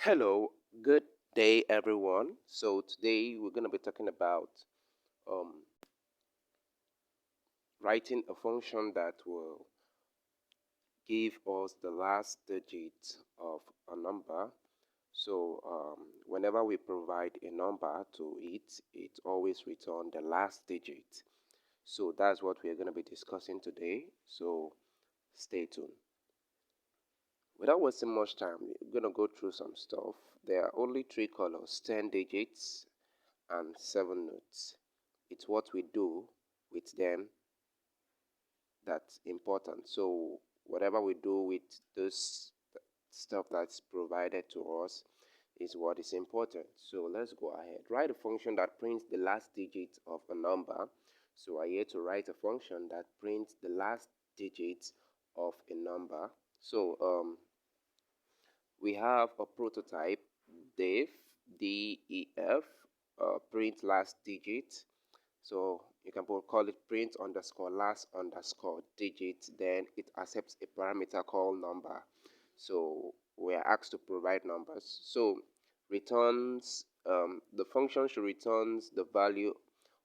Hello, good day, everyone. So today we're going to be talking about um, writing a function that will give us the last digit of a number. So whenever we provide a number to it, it always returns the last digit. So that's what we're going to be discussing today. So stay tuned. Without wasting much time, we're going to go through some stuff. There are only three colors, 10 digits, and 7 notes. It's what we do with them that's important. So whatever we do with this stuff that's provided to us is what is important. So let's go ahead. Write a function that prints the last digit of a number. So I here to write a function that prints the last digit of a number. So we have a prototype def, def, print last digit. So you can call it print underscore last underscore digit. Then it accepts a parameter called number. So we are asked to provide numbers. So returns the function should returns the value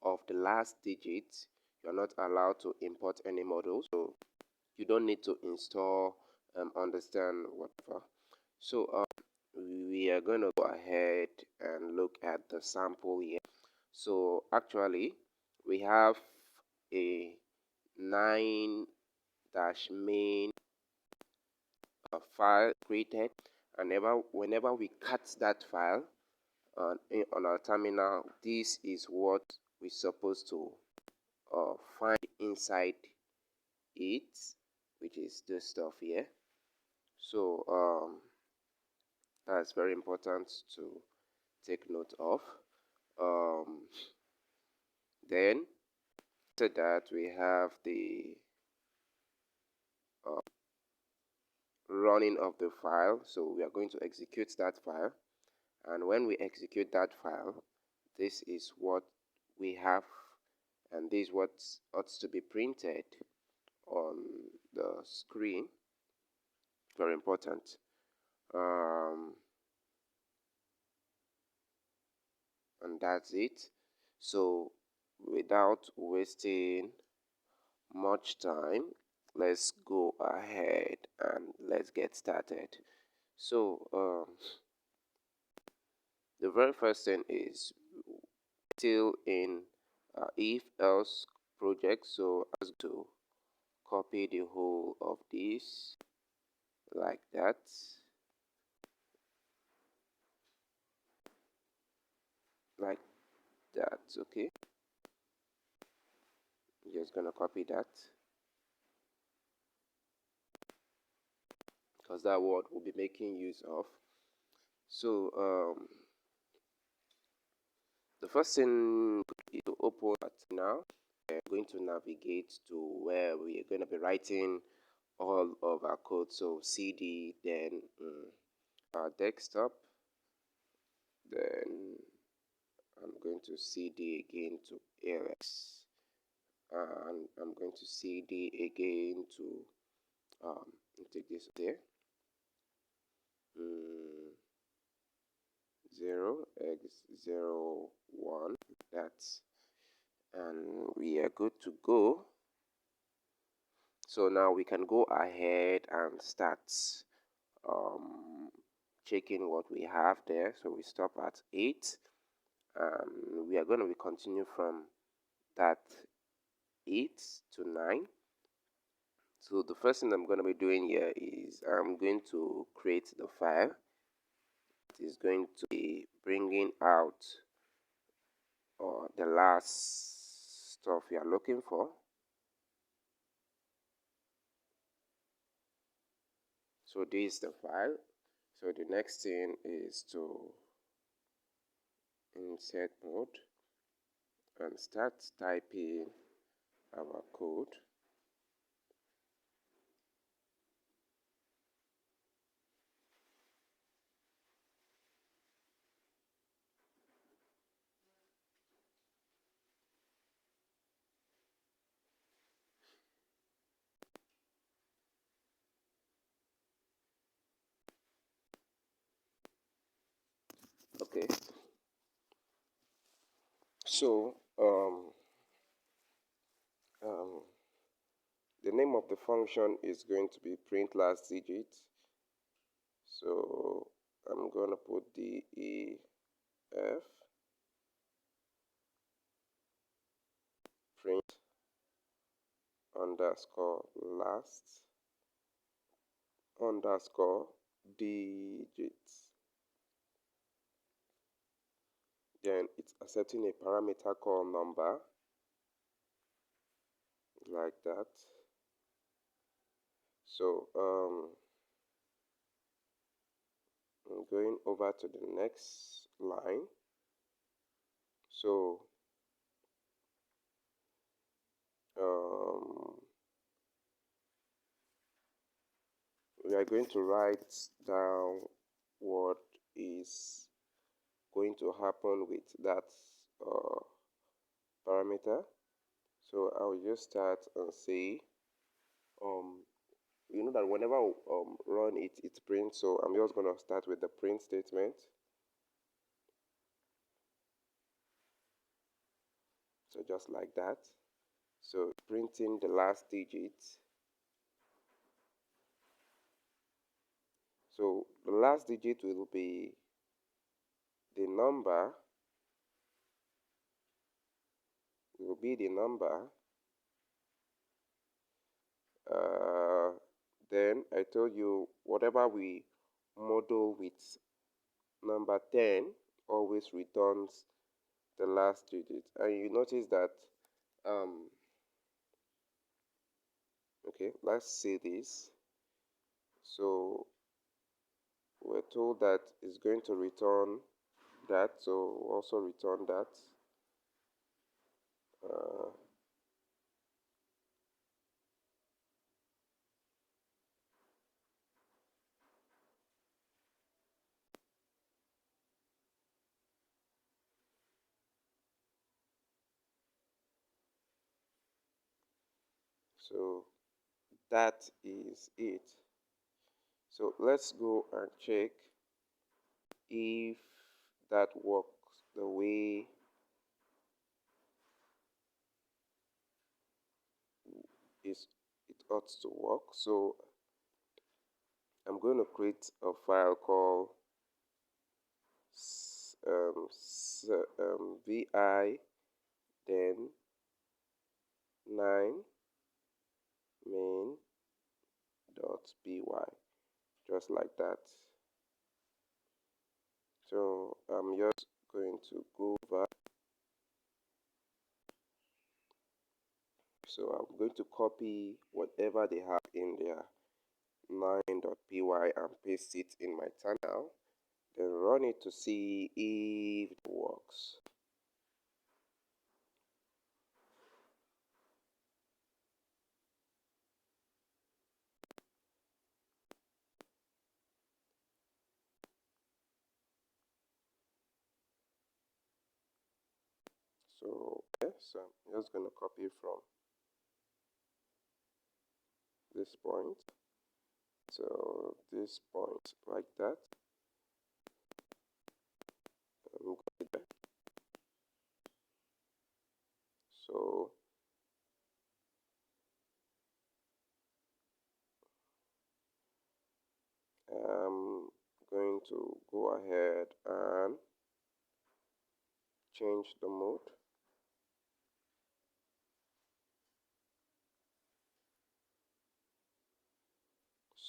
of the last digit. You're not allowed to import any model, so you don't need to install understand whatever. So we are going to go ahead and look at the sample here. So actually we have a 9 dash main file created, and whenever we cut that file on our terminal, this is what we're supposed to find inside it, which is this stuff here. So that's very important to take note of. Then after that we have the uh, running of the file. So we are going to execute that file, and when we execute that file, this is what we have, and this is what ought to be printed on the screen. Very important. And that's it. So without wasting much time, let's go ahead and let's get started. So the very first thing is still in if else project. So as to copy the whole of this like that, like that. Okay, I'm just gonna copy that because that word will be making use of. So the first thing is to open that now. We're going to navigate to where we are going to be writing all of our code. So cd, then our desktop, then I'm going to cd again to ls, and I'm going to cd again to take this there, 0x01, that's, and we are good to go. So now we can go ahead and start checking what we have there. So we stop at 8, and we are going to be continue from that 8 to 9. So the first thing I'm going to be doing here is I'm going to create the file. It is going to be bringing out the last stuff you are looking for. So this is the file. So the next thing is to insert mode and start typing our code. Okay, so the name of the function is going to be print last digit. So I'm going to put def print underscore last underscore digits. Then it's accepting a parameter called number, like that. So I'm going over to the next line. So we are going to write down what is going to happen with that parameter. So I'll just start and say you know that whenever I run it, it prints. So I'm just going to start with the print statement. So just like that. So printing the last digit. So the last digit will be the number. Will be the number. Then I told you whatever we model with number 10 always returns the last digit. And you notice that okay, let's see this. So we're told that it's going to return that, so also return that. So that is it. So let's go and check if that works the way it ought to work. So I'm going to create a file called vi then 9 main.py, just like that. So I'm just going to go over. So I'm going to copy whatever they have in their 9.py and paste it in my terminal. Then run it to see if it works. So yes, I'm just going to copy from this point to this point, like that. So I'm going to go ahead and change the mode.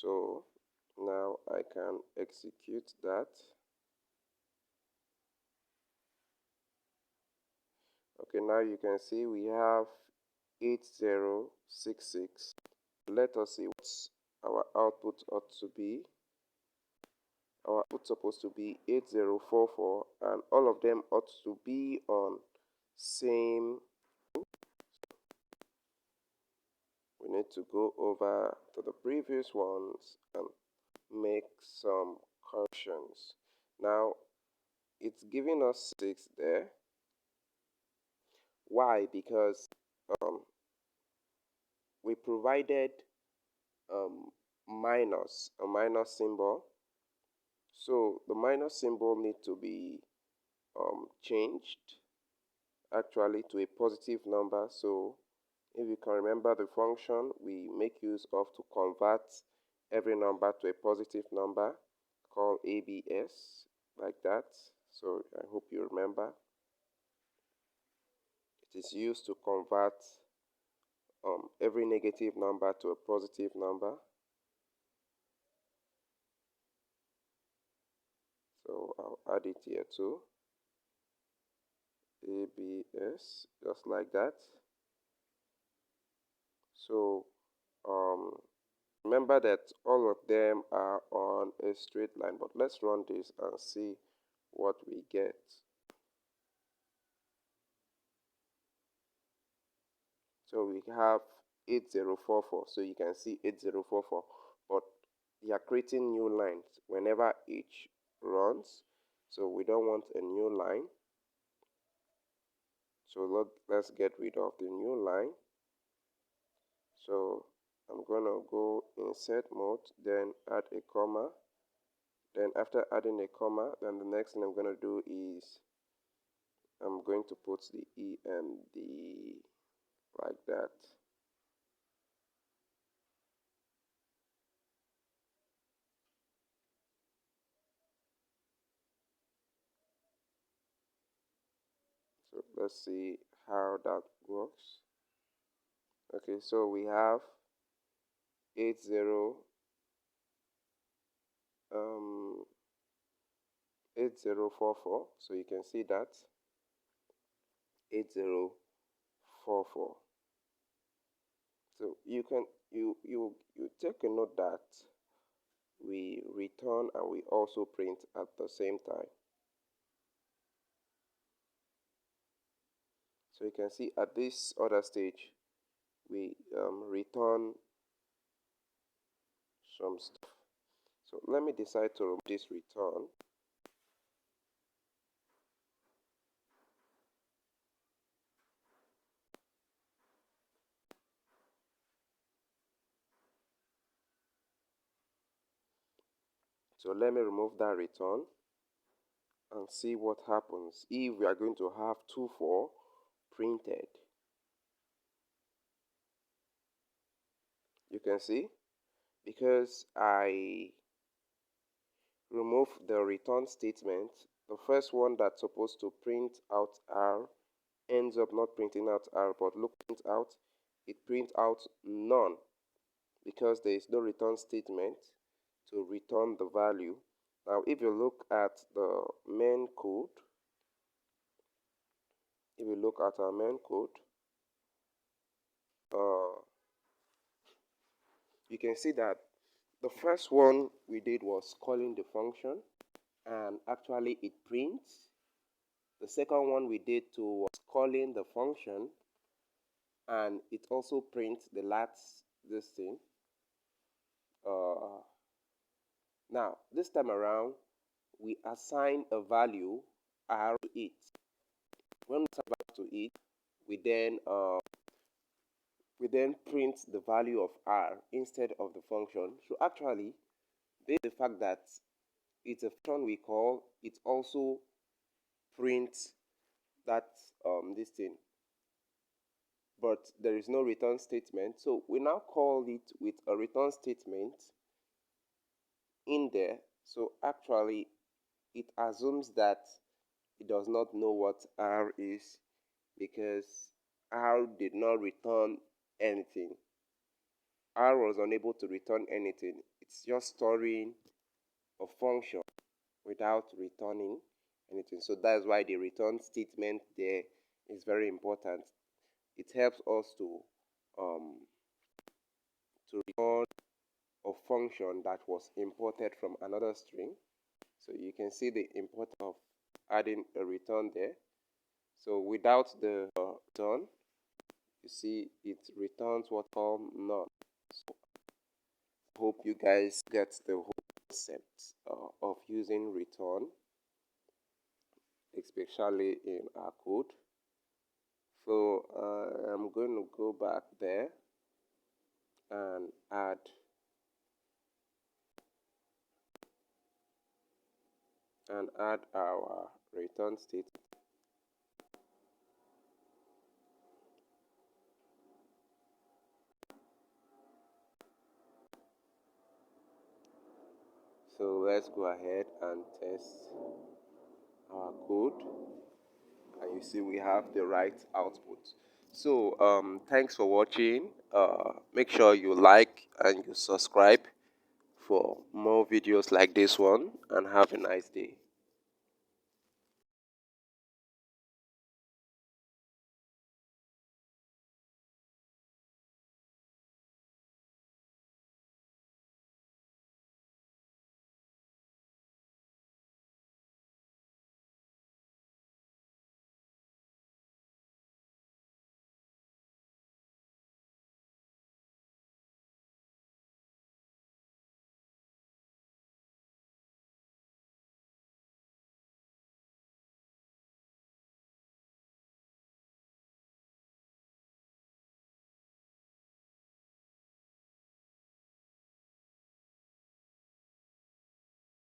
So now I can execute that. Okay, now you can see we have 8066. Let us see what our output ought to be. Our output supposed to be 8044, and all of them ought to be on same. We need to go over to the previous ones and make some corrections. Now it's giving us 6 there. Why? Because we provided a minus symbol. So the minus symbol need to be changed actually to a positive number. So if you can remember the function we make use of to convert every number to a positive number called ABS, like that. So I hope you remember. It is used to convert every negative number to a positive number. So I'll add it here too. ABS, just like that. So remember that all of them are on a straight line, but let's run this and see what we get. So we have 8044, so you can see 8044, but they are creating new lines whenever each runs, so we don't want a new line. So let's get rid of the new line. So I'm gonna go insert mode, then add a comma. Then after adding a comma, then the next thing I'm gonna do is I'm going to put the EMD like that. So let's see how that works. Okay, so we have 80 8044, so you can see that 8044. So you take a note that we return and we also print at the same time. So you can see at this other stage we return some stuff. So let me decide to remove this return. So let me remove that return and see what happens if we are going to have 24 printed. You can see, because I remove the return statement, the first one that's supposed to print out R ends up not printing out R, but look, out, it prints out none, because there is no return statement to return the value. Now if you look at the main code, if you look at our main code, you can see that the first one we did was calling the function, and actually it prints. The second one we did too was calling the function, and it also prints the last this thing. Now this time around we assign a value R to it. When we assign value to it, we then print the value of R instead of the function. So actually, based on the fact that it's a function we call, it also prints that this thing, but there is no return statement. So we now call it with a return statement in there. So actually it assumes that it does not know what R is, because R did not return anything. R was unable to return anything. It's just storing a function without returning anything. So that's why the return statement there is very important. It helps us to return a function that was imported from another string. So you can see the importance of adding a return there. So without the return, you see it returns what called none. So I hope you guys get the whole concept of using return, especially in our code. So I'm going to go back there and add and add our return statement. So let's go ahead and test our code, and you see we have the right output. So thanks for watching. Make sure you like and you subscribe for more videos like this one, and have a nice day.